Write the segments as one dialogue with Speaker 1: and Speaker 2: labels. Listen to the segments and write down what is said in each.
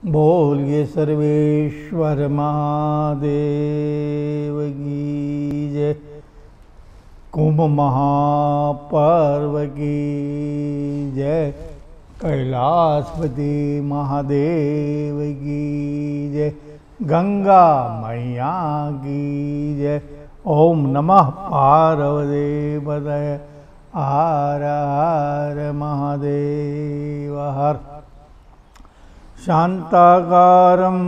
Speaker 1: बोलिए सर्वेश्वर महादेव की जय। कुंभ महापर्व की जय। कैलाशपति महादेव की जय। गंगा मैया की जय। ओम नमः पार्वती पतये हर हर महादेव हर। शान्ताकारं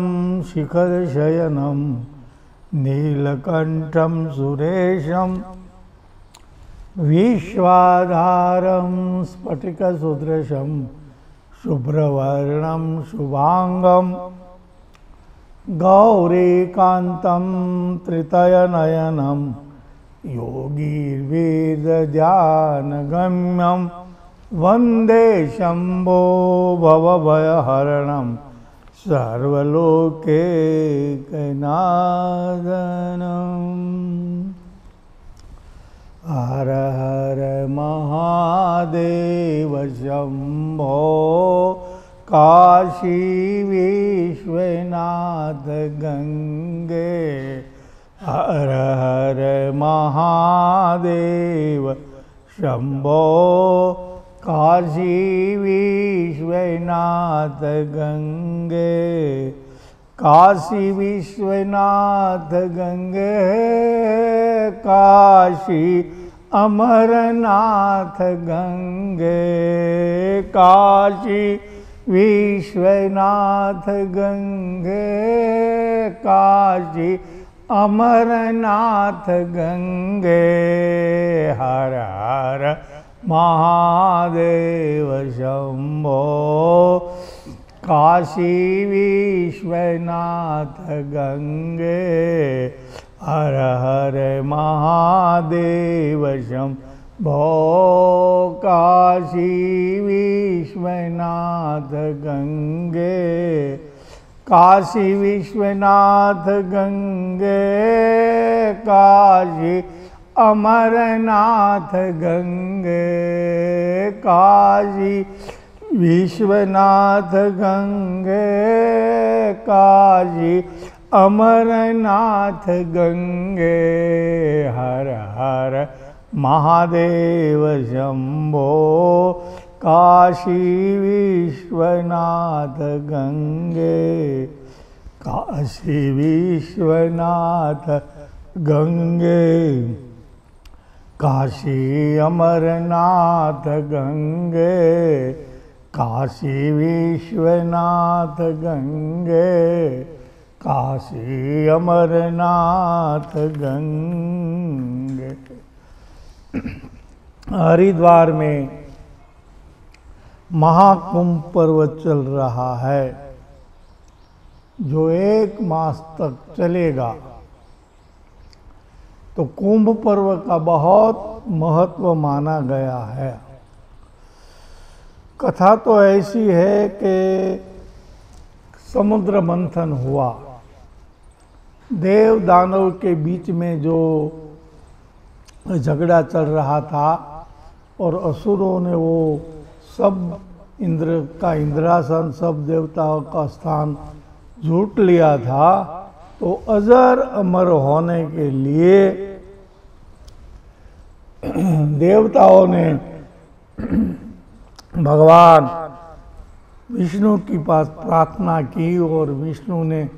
Speaker 1: शिखरशयनं नीलकण्ठं सुरेशं विश्वाधारं स्फटिकसदृशं शुभ्रवर्णं शुभांगं गौरीकान्तं त्रितयनयनं योगीर्वेदध्यानगम्यं वन्दे शम्भो भवभयहरणं सर्वलोकैकनाथनं। हर हर महादेव शम्भो काशी विश्वनाथ गंगे। हर हर महादेव शम्भो काशी विश्वनाथ गंगे। काशी विश्वनाथ गंगे काशी अमरनाथ गंगे। काशी विश्वनाथ गंगे काशी अमरनाथ गंगे। हर हर महादेव शम्भो काशी विश्वनाथ गंगे। हर हर महादेव शम्भो काशी विश्वनाथ गंगे। काशी विश्वनाथ गंगे काशी अमरनाथ गंगे। काशी विश्वनाथ गंगे काशी अमरनाथ गंगे। हर हर महादेव शम्भो काशी विश्वनाथ गंगे। काशी विश्वनाथ गंगे काशी अमरनाथ गंगे। काशी विश्वनाथ गंगे काशी अमरनाथ गंगे। हरिद्वार में महाकुंभ पर्व चल रहा है जो 1 मास तक चलेगा। तो कुंभ पर्व का बहुत महत्व माना गया है। कथा तो ऐसी है कि समुद्र मंथन हुआ, देव दानव के बीच में जो झगड़ा चल रहा था और असुरों ने वो सब इंद्र का इंद्रासन, सब देवताओं का स्थान झूठ लिया था। तो अजर अमर होने के लिए देवताओं ने भगवान विष्णु के पास प्रार्थना की और विष्णु ने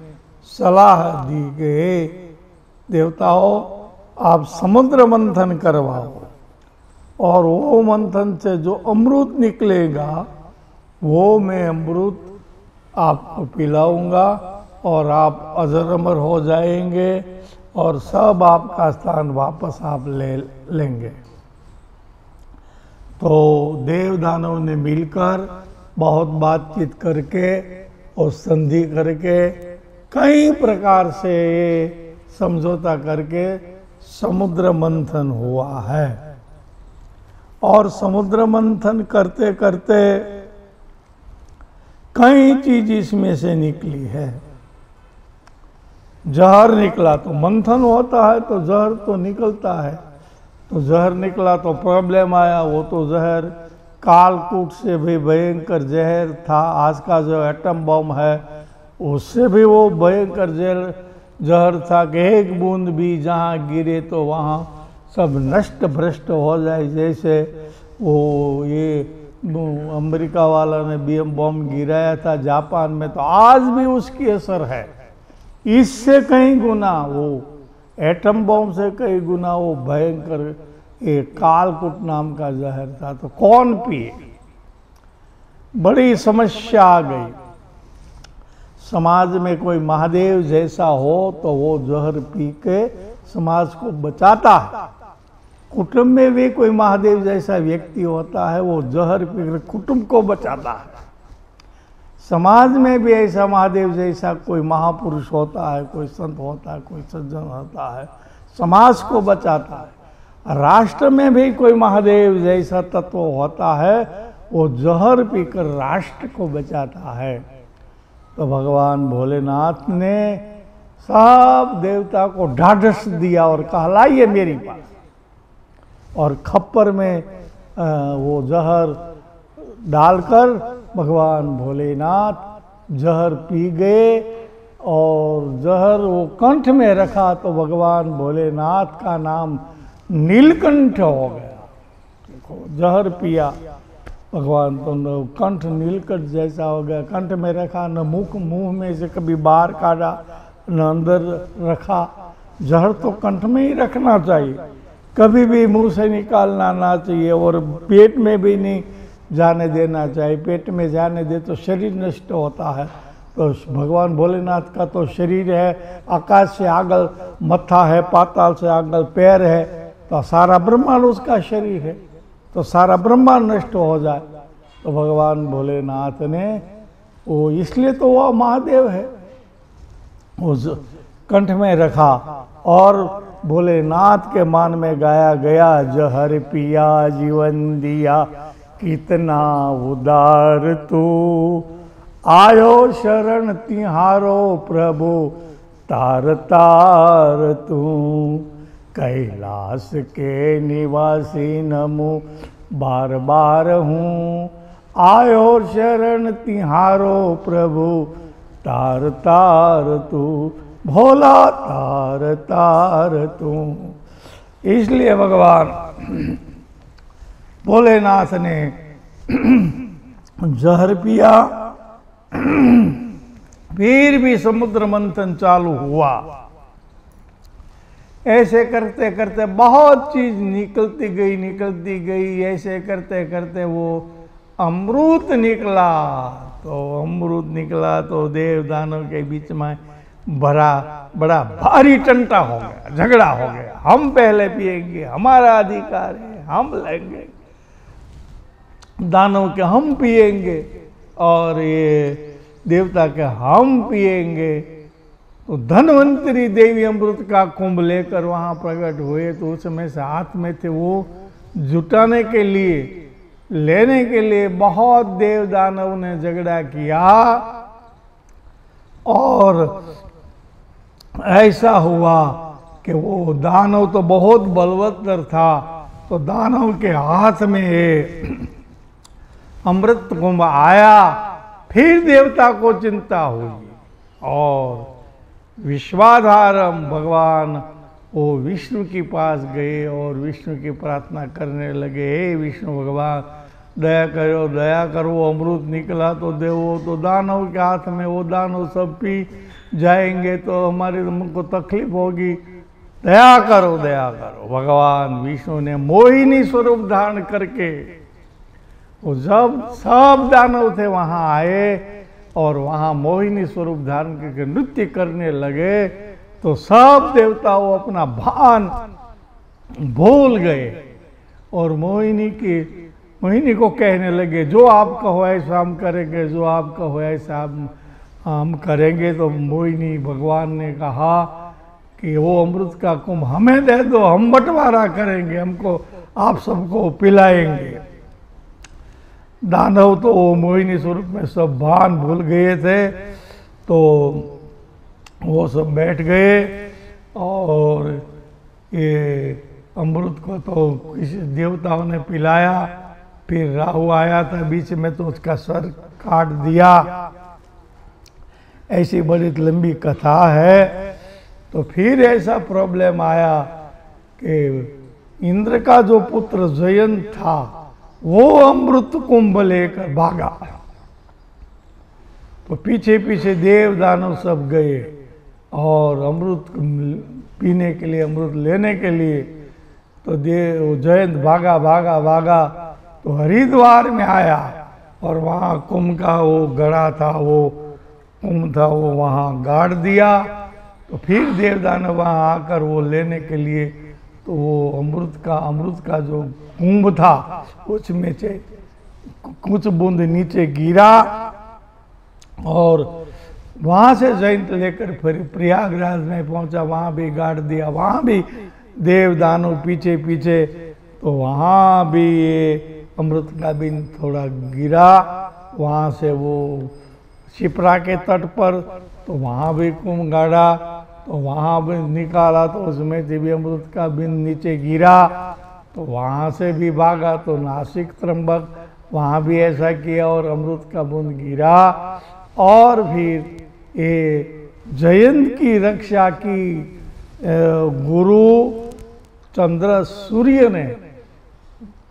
Speaker 1: सलाह दी कि देवताओं आप समुद्र मंथन करवाओ और वो मंथन से जो अमृत निकलेगा वो मैं अमृत आपको पिलाऊंगा और आप अजर अमर हो जाएंगे और सब आपका स्थान वापस आप ले लेंगे। तो देव दानव ने मिलकर बहुत बातचीत करके और संधि करके कई प्रकार से ये समझौता करके समुद्र मंथन हुआ है। और समुद्र मंथन करते करते कई चीज इसमें से निकली है। जहर निकला, तो मंथन होता है तो जहर तो निकलता है। तो जहर निकला तो प्रॉब्लम आया, वो तो जहर कालकूट से भी भयंकर जहर था। आज का जो एटम बम है उससे भी वो भयंकर जहर था कि एक बूंद भी जहाँ गिरे तो वहाँ सब नष्ट भ्रष्ट हो जाए। जैसे वो ये अमेरिका वाला ने बम गिराया था जापान में, तो आज भी उसकी असर है। इससे कई गुना वो एटम बम से कई गुना वो भयंकर एक कालकूट नाम का जहर था। तो कौन पिए? बड़ी समस्या आ गई। समाज में कोई महादेव जैसा हो तो वो जहर पी के समाज को बचाता है। कुटुंब में भी कोई महादेव जैसा व्यक्ति होता है, वो जहर पीकर कुटुंब को बचाता है। समाज में भी ऐसा महादेव जैसा कोई महापुरुष होता है, कोई संत होता है, कोई सज्जन होता है, समाज को बचाता है। राष्ट्र में भी कोई महादेव जैसा तत्व होता है, वो जहर पीकर राष्ट्र को बचाता है। तो भगवान भोलेनाथ ने सब देवता को ढाढ़स दिया और कहा लाइए मेरे पास। और खप्पर में वो जहर डालकर भगवान भोलेनाथ जहर पी गए और जहर वो कंठ में रखा तो भगवान भोलेनाथ का नाम नीलकंठ हो गया। देखो जहर पिया भगवान तो कंठ नीलकंठ जैसा हो गया। कंठ में रखा, न मुंह में से कभी बाहर काढ़ा, न अंदर रखा। जहर तो कंठ में ही रखना चाहिए, कभी भी मुंह से निकालना ना चाहिए और पेट में भी नहीं जाने देना चाहिए। पेट में जाने दे तो शरीर नष्ट होता है। तो भगवान भोलेनाथ का तो शरीर है, आकाश से आगल मत्था है, पाताल से आगल पैर है, तो सारा ब्रह्मांड उसका शरीर है। तो सारा ब्रह्मांड नष्ट हो जाए तो भगवान भोलेनाथ ने वो, इसलिए तो वह महादेव है, उस कंठ में रखा। और भोलेनाथ के मान में गाया गया, जहर पिया जीवन दिया कितना उदार तू, आयो शरण तिहारो प्रभु तार तार तू, कैलाश के निवासी नमो बार बार हूँ, आयो शरण तिहारो प्रभु तार तार तू, भोला तार तार तू। इसलिए भगवान भोलेनाथ ने जहर पिया, फिर भी समुद्र मंथन चालू हुआ। ऐसे करते करते बहुत चीज निकलती गई। ऐसे करते करते वो अमृत निकला। तो अमृत निकला तो देव दानव के बीच में बड़ा भारी टंटा हो गया, झगड़ा हो गया। हम पहले पिएंगे, हमारा अधिकार है, हम लेंगे। दानव के हम पिएंगे और ये देवता के हम पिएंगे। तो धन्वंतरी देवी अमृत का कुंभ लेकर वहाँ प्रकट हुए। तो उस समय से हाथ में थे, वो जुटाने के लिए, लेने के लिए बहुत देव दानव ने झगड़ा किया। और ऐसा हुआ कि वो दानव तो बहुत बलवत्तर था, तो दानव के हाथ में अमृत कुंभ आया। फिर देवता को चिंता हुई और विश्वाधारम भगवान वो विष्णु के पास गए और विष्णु की प्रार्थना करने लगे, हे विष्णु भगवान दया करो, दया करो। वो अमृत निकला तो देवो तो दानव के हाथ में, वो दानव सब पी जाएंगे तो हमारे को तकलीफ होगी, दया करो दया करो। भगवान विष्णु ने मोहिनी स्वरूप धारण करके, वो जब सब दानव थे वहाँ आए और वहाँ मोहिनी स्वरूप धारण करके नृत्य करने लगे, तो सब देवताओं अपना भान भूल गए और मोहिनी को कहने लगे, जो आप कहो ऐसा हम करेंगे, जो आप कहो ऐसा हम करेंगे। तो मोहिनी भगवान ने कहा कि वो अमृत का कुंभ हमें दे दो, हम बंटवारा करेंगे, हमको आप सबको पिलाएंगे। दानव तो मोहिनी स्वरूप में सब भान भूल गए थे, तो वो सब बैठ गए और ये अमृत को तो किसी देवताओं ने पिलाया। फिर राहु आया था बीच में, तो उसका सर काट दिया। ऐसी बड़ी लंबी कथा है। तो फिर ऐसा प्रॉब्लम आया कि इंद्र का जो पुत्र जयंत था वो अमृत कुंभ लेकर भागा। तो पीछे पीछे देव दानव सब गए और अमृत पीने के लिए, अमृत लेने के लिए। तो जयंत भागा भागा भागा तो हरिद्वार में आया और वहाँ कुंभ का वो गड़ा था, वो कुंभ था, वो वहाँ गाड़ दिया। तो फिर देवदानव वहाँ आकर वो लेने के लिए, तो वो अमृत का जो कुंभ था उसमें से कुछ बूंद नीचे गिरा और वहाँ से जयंत लेकर फिर प्रयागराज में पहुँचा, वहाँ भी गाड़ दिया, वहाँ भी देव दानव पीछे पीछे। तो वहाँ भी ये अमृत का बिन थोड़ा गिरा, वहाँ से वो शिप्रा के तट पर, तो वहाँ भी कुंभ गाड़ा, तो वहाँ भी निकाला तो उसमें से भी अमृत का बिन नीचे गिरा। तो वहाँ से भी भागा तो नासिक त्र्यंबक, वहाँ भी ऐसा किया और अमृत का बूंद गिरा। और फिर ये जयंत की रक्षा की गुरु चंद्र सूर्य ने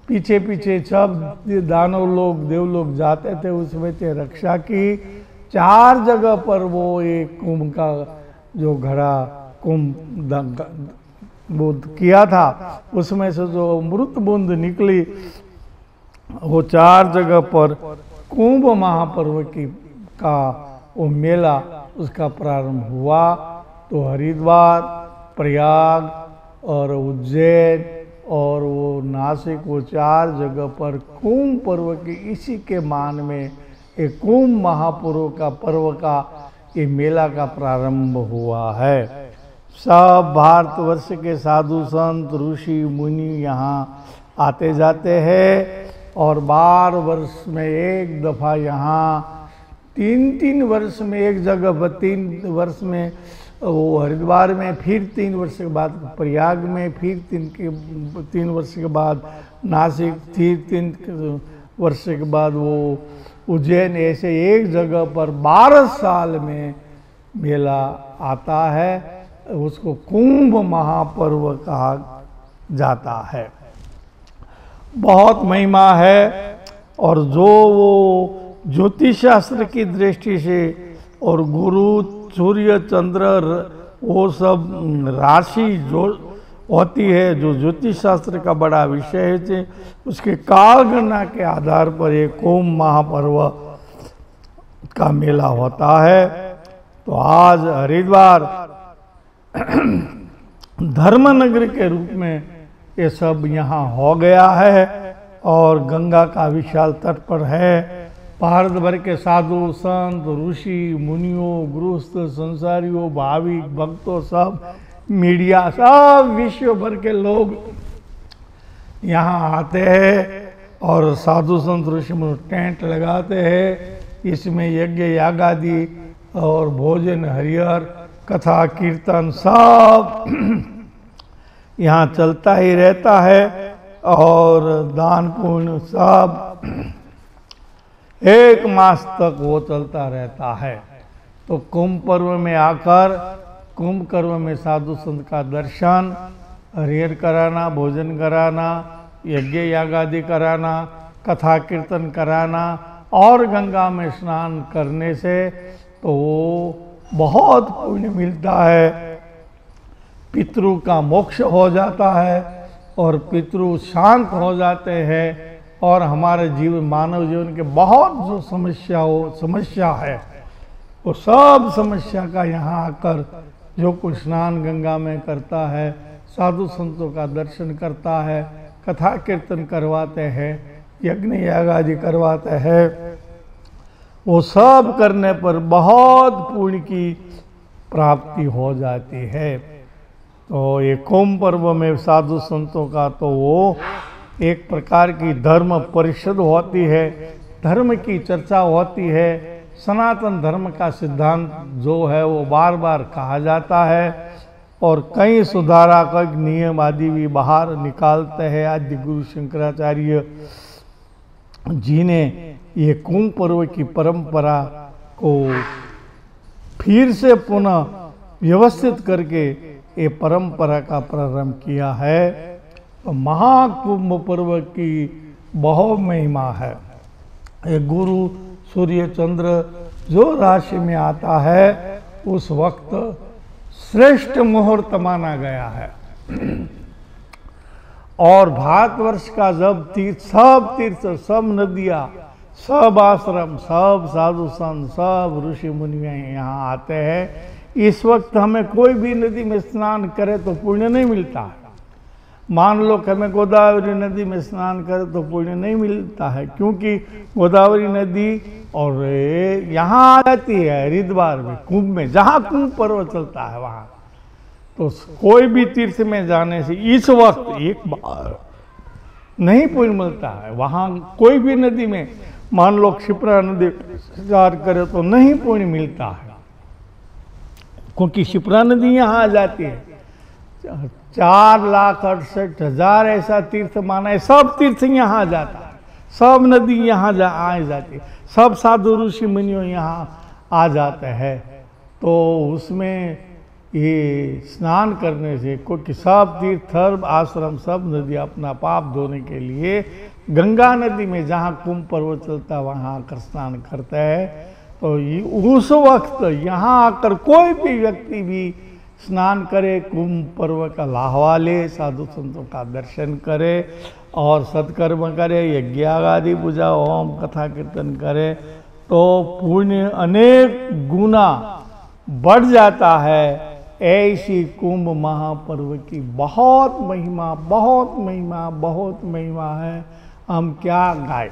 Speaker 1: पीछे पीछे सब दानव लोग देव लोग जाते थे, उसमें से रक्षा की। 4 जगह पर वो एक कुंभ का जो घड़ा कुंभ बूंद किया था उसमें से जो अमृत बूंद निकली वो 4 जगह पर कुंभ महापर्व का वो मेला उसका प्रारंभ हुआ। तो हरिद्वार, प्रयाग और उज्जैन और वो नासिक, वो 4 जगह पर कुंभ पर्व के इसी के मान में एक कुंभ महापर्व का पर्व का ये मेला का प्रारंभ हुआ है। सब भारतवर्ष के साधु संत ऋषि मुनि यहाँ आते जाते हैं और 12 वर्ष में एक दफ़ा यहाँ 3 वर्ष में एक जगह, 3 वर्ष में वो हरिद्वार में, फिर 3 वर्ष के बाद प्रयाग में, फिर 3 वर्ष के बाद नासिक, फिर 3 वर्ष के बाद वो उज्जैन, ऐसे एक जगह पर 12 साल में मेला आता है। उसको कुंभ महापर्व कहा जाता है। बहुत महिमा है। और जो वो ज्योतिष शास्त्र की दृष्टि से और गुरु सूर्य चंद्र वो सब राशि जो होती है, जो ज्योतिष शास्त्र का बड़ा विषय है, उसके काल गणना के आधार पर एक कुंभ महापर्व का मेला होता है। तो आज हरिद्वार धर्मनगर के रूप में ये सब यहाँ हो गया है और गंगा का विशाल तट पर है। भारत भर के साधु संत ऋषि मुनियों, गृहस्थ, संसारियों, भाविक भक्तों, सब मीडिया, सब विश्व भर के लोग यहाँ आते हैं और साधु संत ऋषि मुनि टेंट लगाते हैं। इसमें यज्ञ यागादि और भोजन हरिहर कथा कीर्तन सब यहाँ चलता ही रहता है और दान पुण्य सब 1 मास तक वो चलता रहता है। तो कुंभ पर्व में आकर कुंभ पर्व में साधु संत का दर्शन, हरिहर कराना, भोजन कराना, यज्ञ यागादि कराना, कथा कीर्तन कराना और गंगा में स्नान करने से तो वो बहुत पुण्य मिलता है। पितृ का मोक्ष हो जाता है और पितृ शांत हो जाते हैं और हमारे जीवन, मानव जीवन के बहुत जो समस्या है वो सब समस्या का यहाँ आकर जो कुछ स्नान गंगा में करता है, साधु संतों का दर्शन करता है, कथा कीर्तन करवाते हैं, यज्ञ याग आदि करवाते हैं, वो सब करने पर बहुत पुण्य की प्राप्ति हो जाती है। तो ये कुंभ पर्व में साधु संतों का तो वो एक प्रकार की धर्म परिषद होती है, धर्म की चर्चा होती है, सनातन धर्म का सिद्धांत जो है वो बार बार कहा जाता है और कई सुधारात्मक नियम आदि भी बाहर निकालते हैं। आदि गुरु शंकराचार्य जी ने ये कुंभ पर्व की परंपरा को फिर से पुनः व्यवस्थित करके ये परंपरा का प्रारंभ किया है। तो महाकुंभ पर्व की बहुत महिमा है। ये गुरु सूर्य चंद्र जो राशि में आता है उस वक्त श्रेष्ठ मुहूर्त माना गया है। और भारतवर्ष का जब तीर्थ, सब नदियाँ, सब आश्रम, सब साधु संत, सब ऋषि मुनि यहाँ आते हैं, इस वक्त हमें कोई भी नदी में स्नान करे तो पुण्य नहीं मिलता है। मान लो कि हमें गोदावरी नदी में स्नान करे तो पुण्य नहीं मिलता है, क्योंकि गोदावरी नदी और यहाँ आ जाती है हरिद्वार में, कुंभ में, जहाँ कुंभ पर्व चलता है वहाँ। तो कोई भी तीर्थ में जाने से इस वक्त एक बार नहीं पुण्य मिलता है। वहाँ कोई भी नदी में मान लो क्षिप्रा नदी स्नान करे तो नहीं पुण्य मिलता है, क्योंकि क्षिप्रा नदी यहाँ आ जाती है। 4,68,000 ऐसा तीर्थ माना है, सब तीर्थ यहाँ जाता है, सब नदी यहाँ आ जाती है, सब साधु ऋषि मुनियों यहाँ आ जाते हैं। तो उसमें ये स्नान करने से, क्योंकि सब तीर्थ आश्रम सब नदी अपना पाप धोने के लिए गंगा नदी में जहाँ कुंभ पर्व चलता है वहाँ आकर स्नान करते हैं। तो उस वक्त यहाँ आकर कोई भी व्यक्ति भी स्नान करे, कुंभ पर्व का लाहवा ले, साधु संतों का दर्शन करे और सत्कर्म करे, यज्ञ आदि पूजा, ओम कथा कीर्तन करे, तो पुण्य अनेक गुना बढ़ जाता है। ऐसी कुंभ महापर्व की बहुत महिमा, बहुत महिमा, बहुत महिमा है। हम क्या गाए।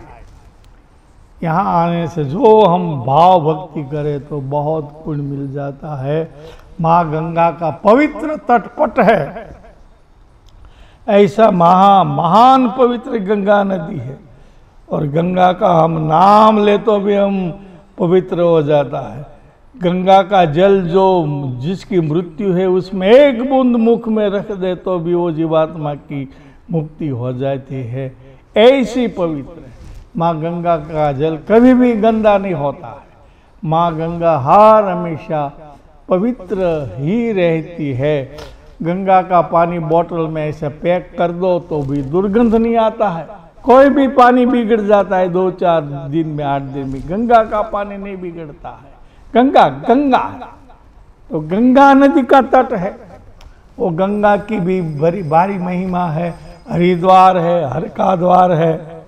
Speaker 1: यहाँ आने से जो हम भाव भक्ति करें तो बहुत पुण्य मिल जाता है। माँ गंगा का पवित्र तटपट है, ऐसा महान पवित्र गंगा नदी है। और गंगा का हम नाम ले तो भी हम पवित्र हो जाता है। गंगा का जल जो जिसकी मृत्यु है उसमें एक बूंद मुख में रख दे तो भी वो जीवात्मा की मुक्ति हो जाती है। ऐसी पवित्र है माँ गंगा का जल, कभी भी गंदा नहीं होता है। माँ गंगा हर हमेशा पवित्र ही रहती है। गंगा का पानी बोतल में ऐसे पैक कर दो तो भी दुर्गंध नहीं आता है। कोई भी पानी बिगड़ जाता है 2-4 दिन में, 8 दिन में, गंगा का पानी नहीं बिगड़ता है। गंगा गंगा है। तो गंगा नदी का तट है, वो गंगा की भी बड़ी भारी महिमा है। हरिद्वार है, हर का द्वार है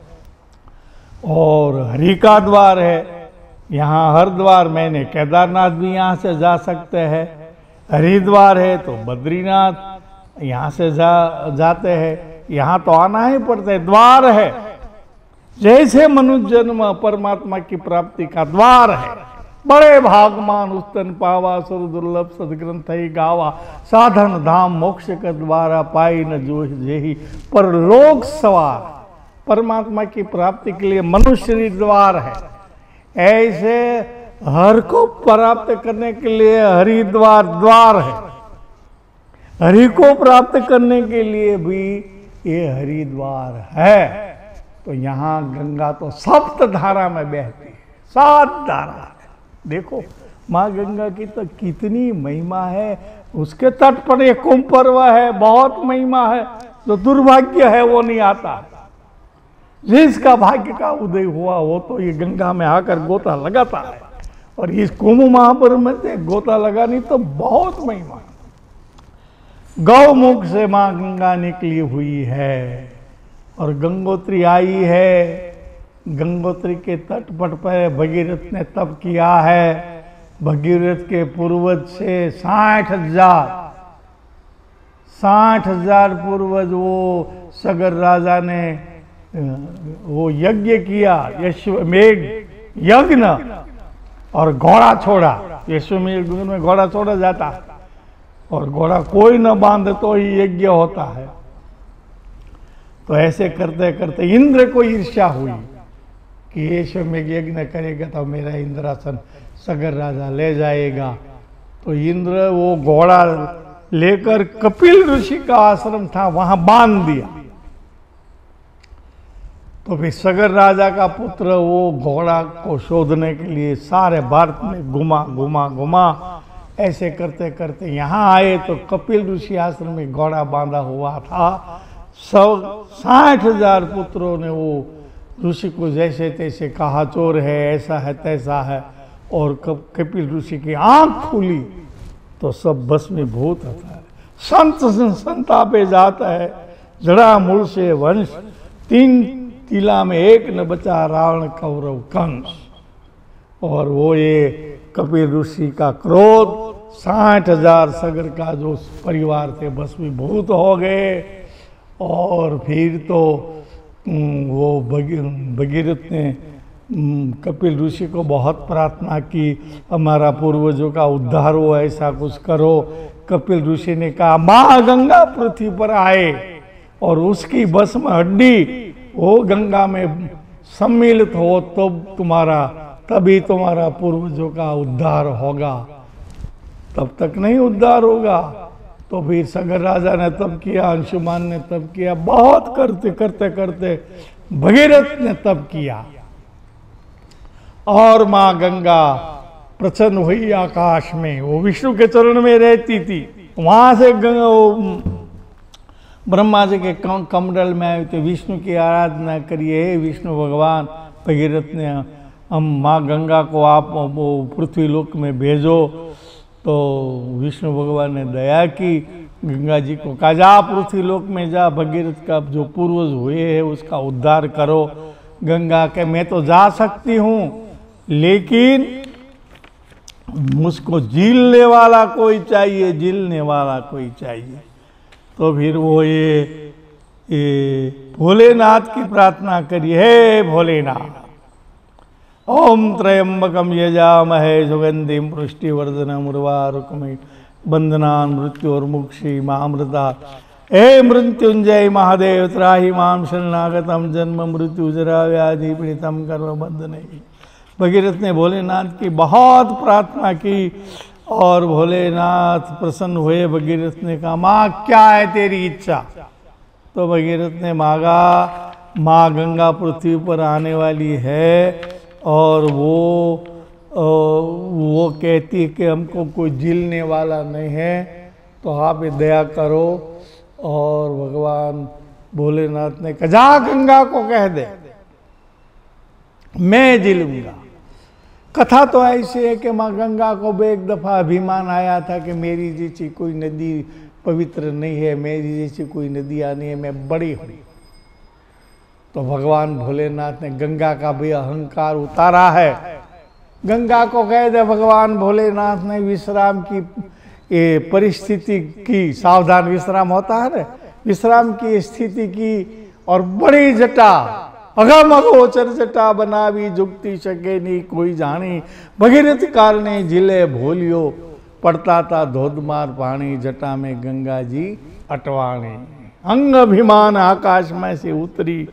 Speaker 1: और हरि का द्वार है। यहाँ हरिद्वार मैंने केदारनाथ भी यहाँ से जा सकते हैं। हरिद्वार है तो बद्रीनाथ यहाँ से जाते हैं। यहाँ तो आना ही पड़ता है, द्वार है। जैसे मनुष्य जन्म परमात्मा की प्राप्ति का द्वार है। बड़े भागमान उस्तन पावा, सुर दुर्लभ सदग्रंथ ही गावा, साधन धाम मोक्ष का द्वारा पाई न जो जेही पर लोक सवार। परमात्मा की प्राप्ति के लिए मनुष्य द्वार है। ऐसे हर को प्राप्त करने के लिए हरिद्वार द्वार है। हरि को प्राप्त करने के लिए भी ये हरिद्वार है। तो यहाँ गंगा तो सप्त धारा में बहती है, 7 धारा है। देखो माँ गंगा की तो कितनी महिमा है। उसके तट पर एक कुंभ पर्व है, बहुत महिमा है। जो दुर्भाग्य है वो नहीं आता। जिसका भाग्य का उदय हुआ वो तो ये गंगा में आकर गोता लगाता है। और इस कुंभ महापर्व में से गोता लगानी तो बहुत महिमा। गौमुख से माँ गंगा निकली हुई है और गंगोत्री आई है। गंगोत्री के तटपट पर भगीरथ ने तप किया है। भगीरथ के पूर्वज से 60,000 पूर्वज वो सगर राजा ने वो यज्ञ किया, यश्वमेघ यज्ञ, और घोड़ा छोड़ा। यश्वमेघ में घोड़ा छोड़ा जाता है और घोड़ा कोई न बांधे तो ही यज्ञ होता है। तो ऐसे करते करते इंद्र को ईर्ष्या हुई कि यश्वमेघ यज्ञ करेगा तो मेरा इंद्रासन सगर राजा ले जाएगा। तो इंद्र वो घोड़ा लेकर कपिल ऋषि का आश्रम था वहां बांध दिया। तो फिर सगर राजा का पुत्र वो घोड़ा को शोधने के लिए सारे भारत में घुमा ऐसे करते करते यहाँ आए तो कपिल ऋषि आश्रम में घोड़ा बांधा हुआ था। 60,000 पुत्रों ने वो ऋषि को जैसे तैसे कहा, चोर है, ऐसा है, तैसा है, और कपिल ऋषि की आंख खुली तो सब भस्मीभूत होता है। संत संतापे जाता है, जड़ा मूल से वंश, 3 तिला में एक न बचा, रावण कौरव कंस। और वो ये कपिल ऋषि का क्रोध, 60,000 सगर का जो परिवार थे भस्मीभूत हो गए। और फिर तो वो भगीरथ ने कपिल ऋषि को बहुत प्रार्थना की, हमारा पूर्वजों का उद्धार हो, ऐसा कुछ करो। कपिल ऋषि ने कहा, माँ गंगा पृथ्वी पर आए और उसकी भस्म हड्डी वो गंगा में सम्मिलित हो तो तभी तुम्हारा पूर्वजों का उद्धार होगा, तब तक नहीं उद्धार होगा। तो फिर सगर राजा ने तब किया, अंशुमान ने तब किया, बहुत करते करते करते भगीरथ ने तब किया और माँ गंगा प्रसन्न हुई आकाश में। वो विष्णु के चरण में रहती थी, वहां से ब्रह्मा जी के कमंडल में आए थे, विष्णु की आराधना करिए, हे विष्णु भगवान। भगीरथ ने, हम माँ गंगा को आप वो पृथ्वी लोक में भेजो। तो विष्णु भगवान ने दया की, गंगा जी को कहा, जा पृथ्वी लोक में जा, भगीरथ का जो पूर्वज हुए हैं उसका उद्धार करो। गंगा के, मैं तो जा सकती हूँ लेकिन मुझको झीलने वाला कोई चाहिए, झीलने वाला कोई चाहिए। तो फिर वो ये भोलेनाथ की प्रार्थना करी, हे भोलेनाथ, ओम त्र्यंबकम यजामहे सुगंधिम पुष्टिवर्धनम उर्वारुकमिव बंधनान् मृत्योर्मुक्षी मामृता। हे मृत्युंजय महादेव, त्राहि मां शरणागतम जन्म मृत्यु जरा व्याधि पीड़ितम कर्म बंधने। भगीरथ ने भोलेनाथ की बहुत प्रार्थना की और भोलेनाथ प्रसन्न हुए। भगीरथ ने कहा, माँ क्या है तेरी इच्छा? तो भगीरथ ने मांगा, माँ गंगा पृथ्वी पर आने वाली है और वो कहती है कि हमको कोई झीलने वाला नहीं है, तो आप दया करो। और भगवान भोलेनाथ ने कहा, जा गंगा को कह दे मैं झीलूंगा। कथा तो ऐसी है कि माँ गंगा को एक दफा अभिमान आया था कि मेरी जैसी कोई नदी पवित्र नहीं है, मेरी जैसी कोई नदी आनी है, मैं बड़ी हूँ। तो भगवान भोलेनाथ ने गंगा का भी अहंकार उतारा है। गंगा को कह दे, भगवान भोलेनाथ ने विश्राम की परिस्थिति की, सावधान विश्राम होता है ना, विश्राम की स्थिति की, और बड़ी जटा अगम अगोचर जटा बनावी, जुगती सके नहीं कोई जानी। भगीरथ कारणे झीले भोलियो, पड़ता था धोधमार पानी, जटा में गंगा जी अटवाणी। अंग अभिमान आकाश में से उतरी,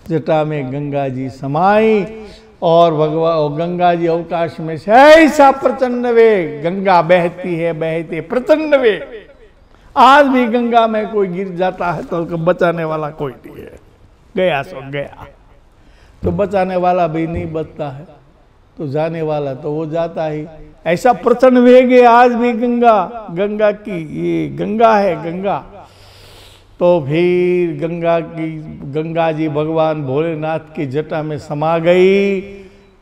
Speaker 1: जटा में गंगा जी समाई। और भगवान गंगा जी अवकाश में से ऐसा प्रचंड वे, गंगा बहती है बहती प्रचंड वे। आज भी गंगा में कोई गिर जाता है तो बचाने वाला कोई नहीं है, गया सो गया। तो बचाने वाला भी नहीं बचता है, तो जाने वाला तो वो जाता ही। ऐसा प्रचंड वेग है आज भी गंगा की, ये गंगा है गंगा। तो फिर गंगा जी भगवान भोलेनाथ की जटा में समा गई।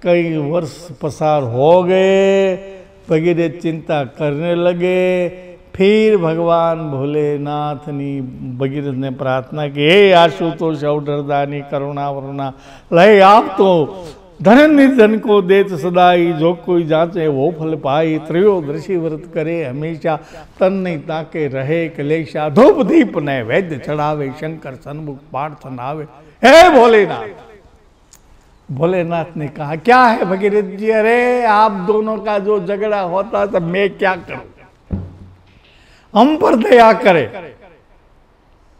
Speaker 1: कई वर्ष पसार हो गए, भगीरथ चिंता करने लगे। फिर भगवान भोलेनाथ ने भगीरथ ने प्रार्थना की, हे आशुतोष औडरदानी करुणा वरुणा लय, आप तो धन निर्धन को देत सदाई, जो कोई जांचे वो फल पाई। त्रयोदशी व्रत करे हमेशा, तन नहीं ताके रहे कलेशा। धूप दीप ने वैद्य चढ़ावे, शंकर सन्मुख प्रार्थन आवे। हे भोलेनाथ। भोलेनाथ ने कहा, क्या है भगीरथ जी? अरे आप दोनों का जो झगड़ा होता तो मैं क्या करूं, हम पर दया करे।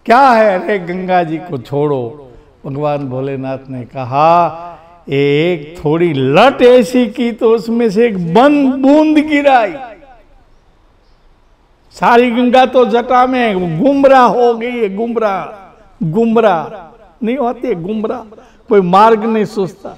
Speaker 1: क्या है? अरे गंगा जी को छोड़ो। भगवान भोलेनाथ ने कहा, एक थोड़ी लट ऐसी की तो उसमें से एक बूंद गिराई, सारी गंगा तो जटा में गुमराह हो गई है। गुमराह नहीं होती है, गुमराह, कोई मार्ग नहीं सोचता।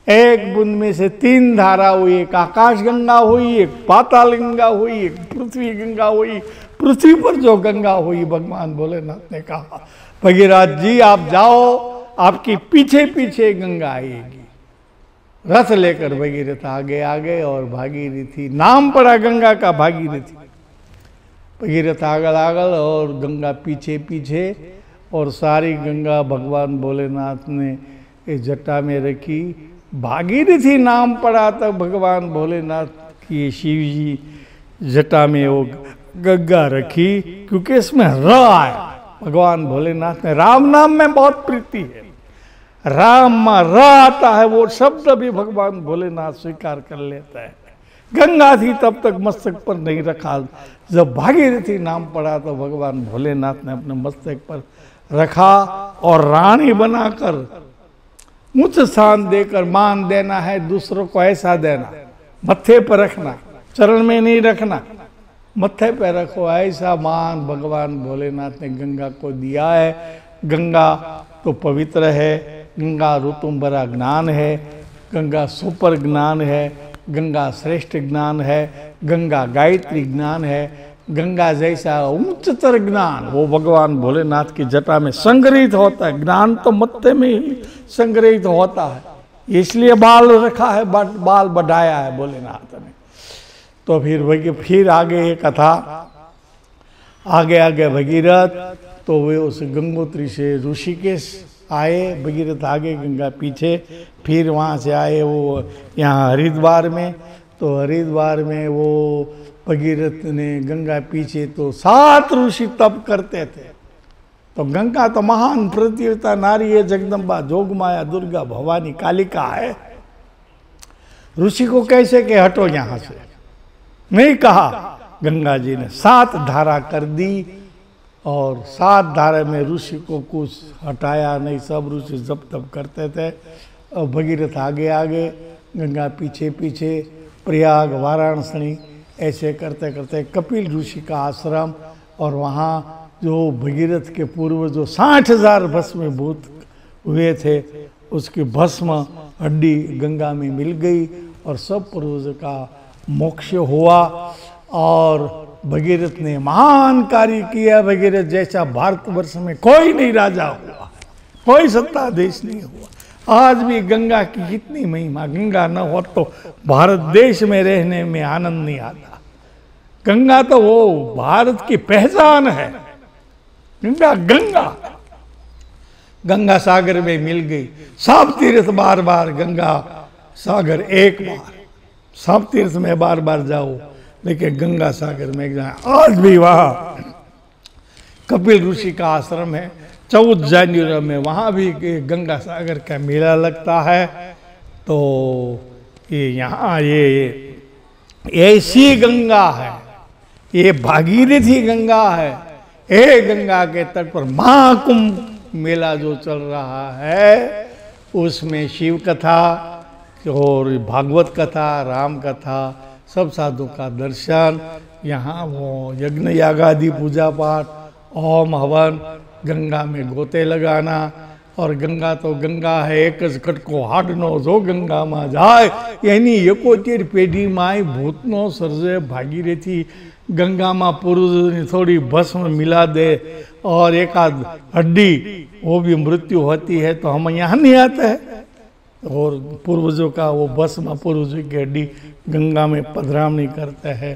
Speaker 1: एक बूंद में से 3 धारा हुई, एक आकाश गंगा हुई, एक पाताल गंगा हुई, एक पृथ्वी गंगा हुई। पृथ्वी पर जो गंगा हुई, भगवान भोलेनाथ ने कहा भगीरथ जी आप जाओ, आपकी पीछे पीछे गंगा आएगी। रथ लेकर भगीरथ आगे आ गए और भागीरथी, नाम पड़ा गंगा का भागीरथी। भगीरथ आगल आगल और गंगा पीछे पीछे, और सारी गंगा भगवान भोलेनाथ ने इस जटा में रखी। भागीरथी नाम पड़ा तब भगवान भोलेनाथ की शिव जी जटा में वो गंगा रखी, क्योंकि इसमें र आया। भगवान भोलेनाथ में राम नाम में बहुत प्रीति है, राम में र आता है, वो शब्द भी भगवान भोलेनाथ स्वीकार कर लेता है। गंगा थी तब तक मस्तक पर नहीं रखा, जब भागीरथी नाम पड़ा तो भगवान भोलेनाथ ने अपने मस्तक पर रखा और रानी बनाकर उच्च स्थान देकर मान देना है दूसरों को, ऐसा देना, मत्थे पर रखना, चरण में नहीं रखना, मत्थे पर रखो, ऐसा मान भगवान भोलेनाथ ने गंगा को दिया है। गंगा तो पवित्र है, गंगा ऋतुंबरा ज्ञान है, गंगा सुपर ज्ञान है, गंगा श्रेष्ठ ज्ञान है, गंगा गायत्री ज्ञान है। गंगा जैसा उच्चतर ज्ञान वो भगवान भोलेनाथ की जटा में संग्रहित होता है। ज्ञान तो मत्थे में ही संग्रहित होता है, इसलिए बाल रखा है, बाल बढ़ाया है भोलेनाथ ने। तो फिर आगे ये कथा, आगे आगे भगीरथ, तो वे उस गंगोत्री से ऋषिकेश आए, भगीरथ आगे गंगा पीछे, फिर वहाँ से आए वो यहाँ हरिद्वार में। तो हरिद्वार में वो भगीरथ ने गंगा पीछे, तो 7 ऋषि तप करते थे। तो गंगा तो महान प्रतियोगिता नारी है, जगदम्बा, जोगमाया, दुर्गा, भवानी, कालिका है। ऋषि को कैसे कि हटो यहाँ से, नहीं कहा। गंगा जी ने 7 धारा कर दी, और 7 धारा में ऋषि को कुछ हटाया नहीं, सब ऋषि जब तब करते थे। और भगीरथ आगे आगे, गंगा पीछे पीछे, प्रयाग, वाराणसी, ऐसे करते करते कपिल ऋषि का आश्रम, और वहाँ जो भगीरथ के पूर्व जो 60,000 भस्मीभूत हुए थे, उसकी भस्म हड्डी गंगा में मिल गई, और सब पूर्वज का मोक्ष हुआ। और भगीरथ ने महान कार्य किया। भगीरथ जैसा भारतवर्ष में कोई नहीं राजा हुआ, कोई सत्ताधीश नहीं हुआ। आज भी गंगा की कितनी महिमा, गंगा न हो तो भारत देश में रहने में आनंद नहीं आता। गंगा तो वो भारत की पहचान है। गंगा गंगा गंगा सागर में मिल गई। सब तीर्थ बार बार गंगा सागर एक बार, सब तीर्थ में बार बार जाओ, लेकिन गंगा सागर में जाए। आज भी वहाँ कपिल ऋषि का आश्रम है, 14 जनवरी में वहाँ भी गंगा सागर का मेला लगता है। तो ये यहाँ ये ऐसी गंगा है, ये भागीरथी गंगा है। ये गंगा के तट पर महाकुंभ मेला जो चल रहा है, उसमें शिव कथा और भागवत कथा, राम कथा, सब साधु का दर्शन, यहाँ वो यज्ञ यागादि पूजा पाठ, ओम हवन, गंगा में गोते लगाना। और गंगा तो गंगा है, एक कटको हाडनो जो गंगा में जाए, यानी 71 पेढ़ी माय भूतनो सर्जे भागीरथी गंगा में पुरुष थोड़ी भस्म मिला दे और एक आध हड्डी वो भी मृत्यु होती है, तो हम यहाँ नहीं आते हैं। और पूर्वजों का वो भस्म पूर्वजों की हड्डी गंगा में पधरामणी करते हैं।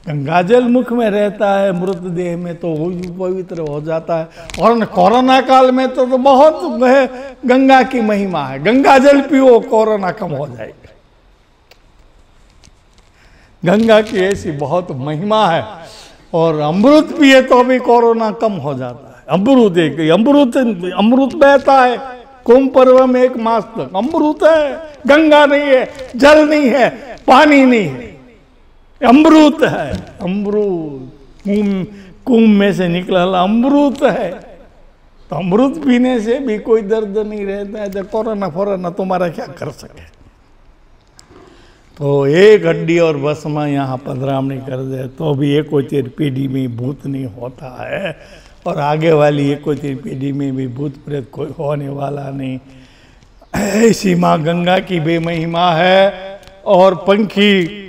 Speaker 1: गंगा जल मुख में रहता है मृतदेह में, तो वो भी पवित्र हो जाता है। और कोरोना काल में तो बहुत है गंगा की महिमा है। गंगा जल पियो, कोरोना कम हो जाएगा। गंगा की ऐसी बहुत महिमा है। और अमृत पिए तो भी कोरोना कम हो जाता है। अमृत एक अमृत बहता है कुंभ पर्व में 1 मास तक, अमृत है। गंगा नहीं है, जल नहीं है, पानी नहीं है, अमृत है। अमृत कुंभ में से निकला अमृत है। तो अमृत पीने से भी कोई दर्द नहीं रहता है। तो कोरोना फोरोना तुम्हारा क्या कर सके। तो एक हड्डी और भस्म यहाँ पधरामणी कर दे तो भी 71 पीढ़ी में भूत नहीं होता है। और आगे वाली 71 पीढ़ी में भी भूत प्रेत कोई होने वाला नहीं। ऐसी माँ गंगा की बेमहिमा है। और पंखी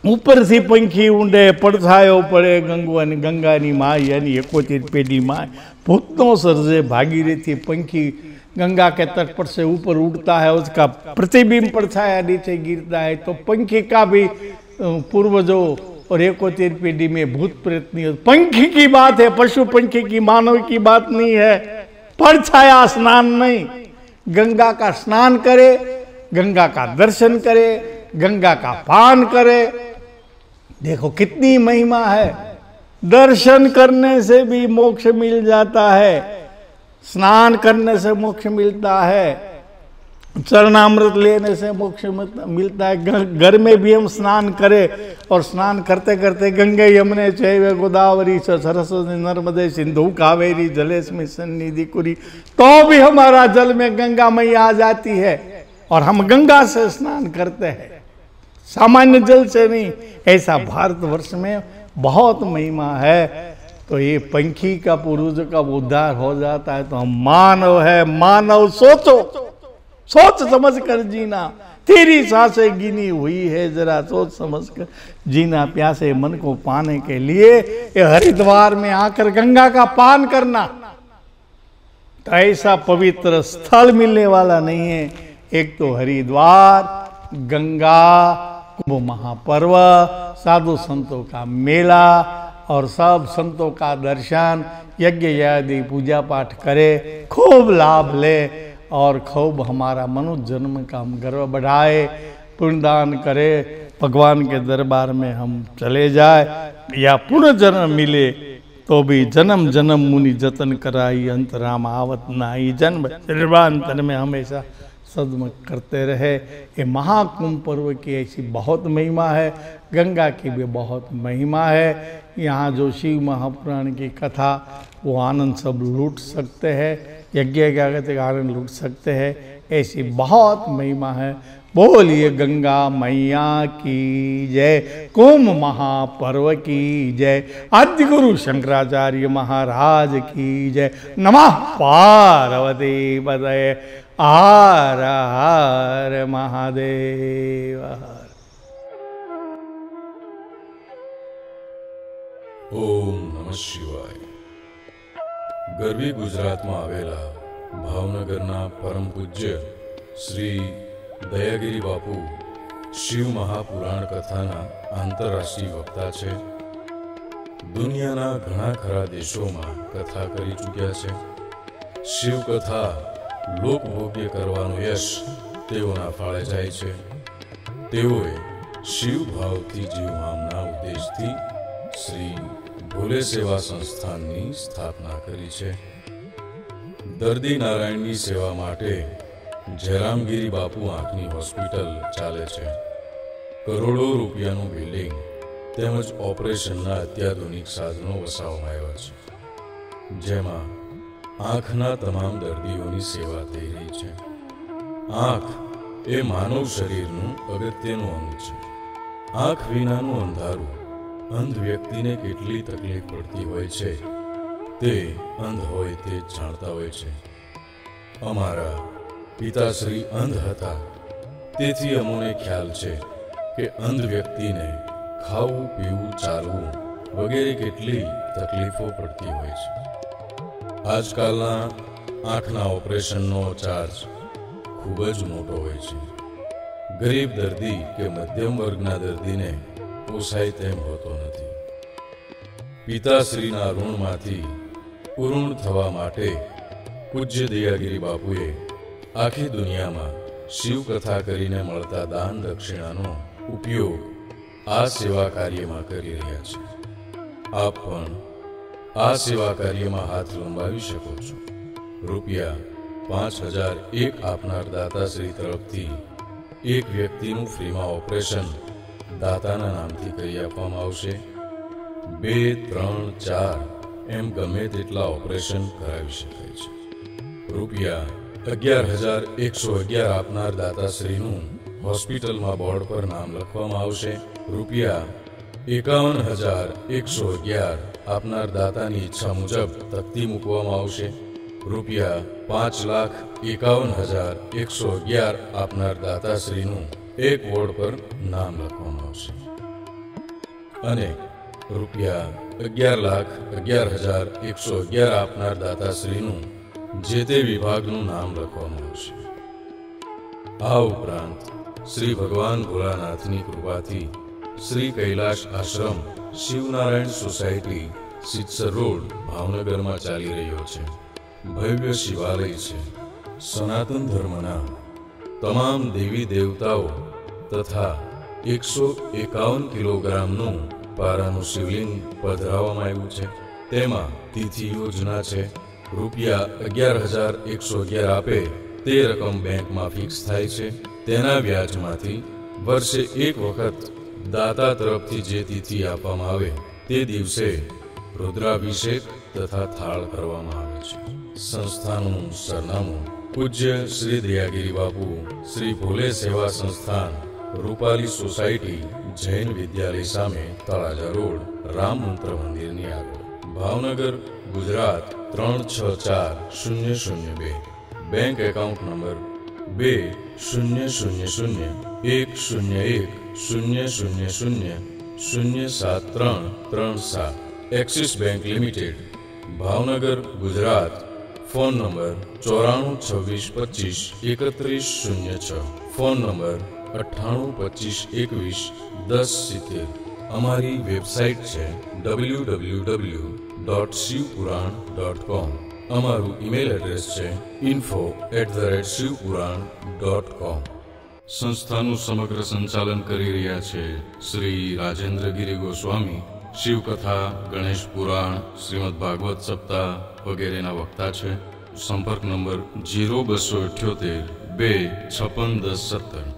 Speaker 1: ऊपर से पंखी ऊंडे પડછાયો પડે ગંગવાની ગંગાની माँ यानी 71 पेढ़ी माँ भूतों सर्जे भागीरथी पंखी गंगा के तट पर से ऊपर उड़ता है, उसका प्रतिबिंब पड़छाया नीचे गिरता है। तो पंखी का भी पूर्वजों और 71 पेढ़ी में भूत प्रेत नहीं। पंखी की बात है, पशु पंखी की, मानव की बात नहीं है। परछाया स्नान नहीं, गंगा का स्नान करे, गंगा का दर्शन करे, गंगा का पान करे। देखो कितनी महिमा है। दर्शन करने से भी मोक्ष मिल जाता है, स्नान करने से मोक्ष मिलता है, चरणामृत लेने से मोक्ष मिलता है। घर में भी हम स्नान करें और स्नान करते करते गंगे यमुने चैव गोदावरी सरस्वती नर्मदे सिंधु कावेरी जलेस्मिन् सन्निधि कुरी, तो भी हमारा जल में गंगा मैया आ जाती है और हम गंगा से स्नान करते हैं, सामान्य जल से नहीं। ऐसा भारतवर्ष में बहुत महिमा है। तो ये पंखी का पूर्वज का उद्धार हो जाता है तो हम मानव है। मानव सोचो, सोच समझ कर जीना। तेरी सांसें गिनी हुई है, जरा सोच समझ कर जीना। प्यासे मन को पाने के लिए ये हरिद्वार में आकर गंगा का पान करना, तो ऐसा पवित्र स्थल मिलने वाला नहीं है। एक तो हरिद्वार, गंगा, कुंभ महापर्व, साधु संतों का मेला और सब संतों का दर्शन, यज्ञ आदि पूजा पाठ करे, खूब लाभ ले और खूब हमारा मनुष्य जन्म का हम गर्व बढ़ाए, पुण्यदान करे, भगवान के दरबार में हम चले जाए या पुनर्जन्म मिले तो भी जन्म जन्म मुनि जतन कराई, अंतराम आवत नाई। जन्म निर्वांतर में हमेशा सदम करते रहे। ये महाकुंभ पर्व की ऐसी बहुत महिमा है। गंगा की भी बहुत महिमा है। यहाँ जो शिव महापुराण की कथा वो आनंद सब लूट सकते हैं, यज्ञ क्या कहते आनंद लूट सकते हैं। ऐसी बहुत महिमा है। बोलिए गंगा मैया की जय, कुंभ महापर्व की जय, आदि गुरु शंकराचार्य महाराज की जय। नमः पार्वती पतये, हर हर महादेव।
Speaker 2: ओम नमः शिवाय। ગરવી ગુજરાતમાં આવેલા ભાવનગરના પરમ પૂજ્ય શ્રી દયાગીરી બાપુ શિવ મહાપુરાણ કથાના આંતરરાષ્ટ્રીય વક્તા છે। દુનિયાના ઘણા ખરા દેશોમાં કથા કરી ચૂક્યા છે। શિવ કથા લોકભોગ્ય કરવાનું યશ તેઓના ફાળે જાય છે। તેઓએ શિવ ભાવથી જીવવાના ઉદ્દેશથી શ્રી ભોલે સેવા સંસ્થાનની સ્થાપના કરી છે। દર્દી નારાયણની સેવા માટે જયરામગીરી બાપુ આંખની હોસ્પિટલ ચાલે છે। કરોડો રૂપિયાનું બિલ્ડિંગ તેમજ ઓપરેશનના અત્યાધુનિક સાધનો વસાવવામાં આવ્યા છે, જેમાં આંખના તમામ દર્દીઓની સેવા થઈ રહી છે। આંખ એ માનવ શરીરનું અગત્યનું અંગ છે। આંખ વિનાનું અંધારું અંધ વ્યક્તિને કેટલી તકલીફ પડતી હોય છે તે અંધ હોય તે જાણતા હોય છે। અમારા પિતાશ્રી અંધ હતા, તેથી અમોને ખ્યાલ છે કે અંધ વ્યક્તિને ખાવું, પીવું, ચાલવું વગેરે કેટલી તકલીફો પડતી હોય છે। આજકાલના આંખના ઓપરેશનનો ચાર્જ ખૂબ જ મોટો હોય છે। ગરીબ દર્દી કે મધ્યમ વર્ગના દર્દીને પોસાય તેમ હોતો નથી। પિતાશ્રીના ઋણમાંથી પૂર્ણ થવા માટે પૂજ્ય દયાગીરી બાપુએ આખી દુનિયામાં શિવ કથા કરીને મળતા દાન દક્ષિણાનો ઉપયોગ આ સેવા કાર્યમાં કરી રહ્યા છે। આપ પણ આ સેવા કાર્યમાં હાથ લંબાવી શકો છો। રૂપિયા 5001 આપનાર દાતાશ્રી તરફથી એક વ્યક્તિનું ફ્રીમાં ઓપરેશન દાતાના નામથી કરી આપવામાં આવશે। 2, 3, 4 એમ ગમે તેટલા ઓપરેશન કરાવી શકાય છે। રૂપિયા 11,111 આપનાર દાતાશ્રીનું હોસ્પિટલમાં બોર્ડ પર નામ લખવામાં આવશે। રૂપિયા 51,111 આપનાર દાતાની ઈચ્છા મુજબ તકતી મૂકવામાં આવશે। ₹5,51,111 આપનાર દાતાશ્રીનું એક વોર્ડ પર નામ લખવામાં આવશે અને ₹11,11,111 આપનાર દાતાશ્રીનું જે તે વિભાગનું નામ લખવામાં આવશે। આ ઉપરાંત શ્રી ભગવાન ભોળાનાથની કૃપાથી શ્રી કૈલાશ આશ્રમ શિવનારાયણ સોસાયટી સિત્સર રોડ ભાવનગરમાં ચાલી રહ્યો છે ભવ્ય શિવાલય છે। સનાતન ધર્મના તમામ દેવી દેવતાઓ તથા 151 કિલોગ્રામનું પારાનું શિવલિંગ પધરાવવામાં આવ્યું છે। તેમાં તિથિ યોજના છે। ₹11,111 આપે તે રકમ બેંકમાં ફિક્સ થાય છે। તેના વ્યાજમાંથી વર્ષે એક વખત દાતા તરફથી જે તિથિ આપવામાં આવે તે દિવસે રુદ્રાભિષેક તથા થાળ કરવામાં આવે છે। સંસ્થાનું સરનામું પૂજ્ય શ્રી દયાગીરી બાપુ શ્રી ભોલે સેવા સંસ્થાન રૂપાલી સોસાયટી જૈન વિદ્યાલય સામે તળાજા રોડ રામ મંત્ર મંદિરની આગળ Bhavnagar Gujarat 364002। Bank account number 20000100007337। Axis bank limited Bhavnagar Gujarat. Phone number 9426253106। Phone number 9825211070। અમારી વેબસાઇટ છે www.shivpuran.com। અમારું ઈમેલ એડ્રેસ છે info@shivpuran.com। સંસ્થાનું સમગ્ર સંચાલન કરી રહ્યા છે શ્રી રાજેન્દ્રગીરી ગોસ્વામી। શિવકથા, ગણેશ પુરાણ, શ્રીમદ ભાગવત સપ્તાહ વગેરેના વક્તા છે। સંપર્ક નંબર 0278 2561017।